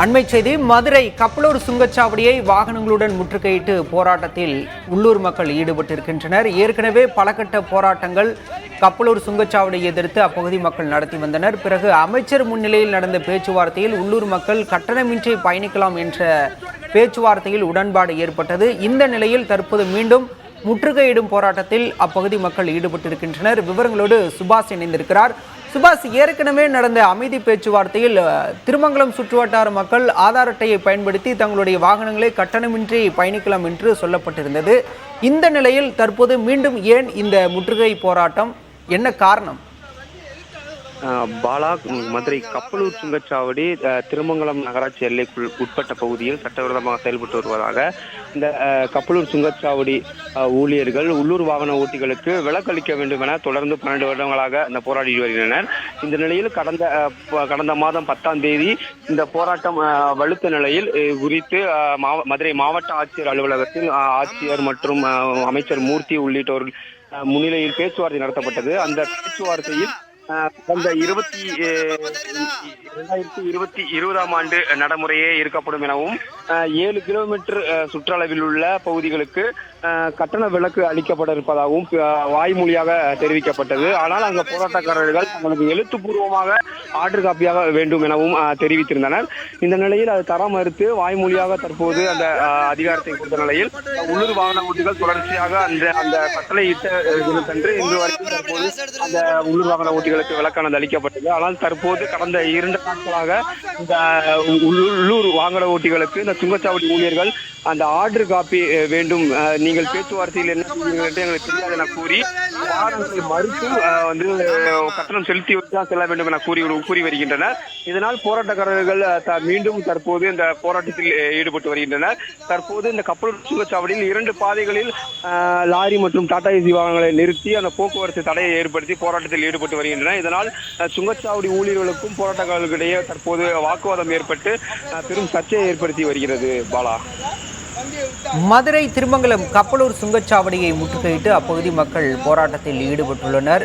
அண்மை செய்தி மதுரை கப்பலூர் சுங்கச்சாவடியை வாகனங்களுடன் முற்றுகையிட்டு போராட்டத்தில் உள்ளூர் மக்கள் ஈடுபட்டிருக்கின்றனர். ஏற்கனவே பல கட்ட போராட்டங்கள் கப்பலூர் சுங்கச்சாவடியை எதிர்த்து அப்பகுதி மக்கள் நடத்தி வந்தனர். பிறகு அமைச்சர் முன்னிலையில் நடந்த பேச்சுவார்த்தையில் உள்ளூர் மக்கள் கட்டணமின்றி பயணிக்கலாம் என்ற பேச்சுவார்த்தையில் உடன்பாடு ஏற்பட்டது. இந்த நிலையில் தற்போது மீண்டும் முற்றுகையிடும் போராட்டத்தில் அப்பகுதி மக்கள் ஈடுபட்டிருக்கின்றனர். விவரங்களோடு சுபாஷ் இணைந்திருக்கிறார். சுபாஷ், ஏற்கனவே நடந்த அமைதி பேச்சுவார்த்தையில் திருமங்கலம் சுற்றுவட்டார மக்கள் ஆதார் அட்டையை பயன்படுத்தி தங்களுடைய வாகனங்களை கட்டணமின்றி பயணிக்கலாம் என்று சொல்லப்பட்டிருந்தது. இந்த நிலையில் தற்போது மீண்டும் ஏன் இந்த முற்றுகை போராட்டம், என்ன காரணம்? பாலா, மதுரை கப்பலூர் சுங்கச்சாவடி திருமங்கலம் நகராட்சி எல்லைக்குள் உட்பட்ட பகுதியில் சட்டவிரோதமாக செயல்பட்டு வருவதாக இந்த கப்பலூர் சுங்கச்சாவடி ஊழியர்கள் உள்ளூர் வாகன ஓட்டிகளுக்கு விலக்களிக்க வேண்டும் என தொடர்ந்து 12 வருடங்களாக இந்த போராடி வருகின்றனர். இந்த நிலையில் கடந்த மாதம் 10ஆம் தேதி இந்த போராட்டம் வலுத்த நிலையில் குறித்து மதுரை மாவட்ட ஆட்சியர் அலுவலகத்தில் ஆட்சியர் மற்றும் அமைச்சர் மூர்த்தி உள்ளிட்டோர் முன்னிலையில் பேச்சுவார்த்தை நடத்தப்பட்டது. அந்த பேச்சுவார்த்தையில் கடந்த 2020ஆம் ஆண்டு நடைமுறையே இருக்கப்படும் எனவும் 7 கிலோமீட்டர் சுற்றளவில் உள்ள பகுதிகளுக்கு கட்டண விலக்கு அளிக்கப்பட இருப்பதாகவும் வாய்மொழியாக தெரிவிக்கப்பட்டது. ஆனால் அங்க போராட்டக்காரர்கள் தங்களுக்கு எழுத்துப்பூர்வமாக ஆர்டர் காப்பியாக வேண்டும் எனவும் தெரிவித்திருந்தனர். இந்த நிலையில் அது தர மறுத்து வாய்மொழியாக தற்போது அந்த அதிகாரத்தை கொடுத்த நிலையில் உள்ளூர் வாகன ஓட்டிகள் தொடர்ச்சியாக அந்த கட்டளையிட்ட தினத்தன்று இன்று வரைக்கும் தற்போது அந்த உள்ளூர் வாகன ஓட்டிகளுக்கு விலக்கானது அளிக்கப்பட்டது. ஆனால் தற்போது கடந்த 2 நாட்களாக இந்த உள்ளூர் வாகன ஓட்டிகளுக்கு இந்த சுங்கச்சாவடி ஊழியர்கள் அந்த ஆர்டர் காப்பி வேண்டும், நீங்கள் பேச்சுவார்த்தையில் என்ன எங்களுக்கு தெரியாது என கூறி வாகனங்களை மறுத்து கட்டணம் செலுத்தி தான் செல்ல வேண்டும் என கூறி வருகின்றனர். இதனால் போராட்டக்காரர்கள் மீண்டும் தற்போது இந்த போராட்டத்தில் ஈடுபட்டு வருகின்றனர். தற்போது இந்த கப்பலூர் சுங்கச்சாவடியில் 2 பாதைகளில் லாரி மற்றும் டாடா ஏசி வாகனங்களை நிறுத்தி அந்த போக்குவரத்து தடையை ஏற்படுத்தி போராட்டத்தில் ஈடுபட்டு வருகின்றனர். இதனால் சுங்கச்சாவடி ஊழியர்களுக்கும் போராட்டக்காரர்களிடையே தற்போது வாக்குவாதம் ஏற்பட்டு பெரும் சர்ச்சையை ஏற்படுத்தி வருகிறது. பாலா, மதுரை திருமங்கலம் கப்பலூர் சுங்கச்சாவடியை முற்றுகையிட்டு அப்பகுதி மக்கள் போராட்டத்தில் ஈடுபட்டுள்ளனர்.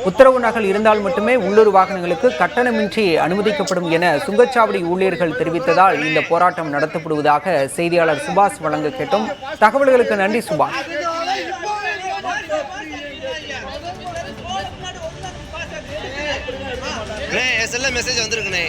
உத்தரவு நகல் இருந்தால் மட்டுமே உள்ளூர் வாகனங்களுக்கு கட்டணமின்றி அனுமதிக்கப்படும் என சுங்கச்சாவடி ஊழியர்கள் தெரிவித்ததால் இந்த போராட்டம் நடத்தப்படுவதாக செய்தியாளர் சுபாஷ் வழங்க கேட்டோம். தகவல்களுக்கு நன்றி சுபாஷ். மெசேஜ் வந்திருக்குனே.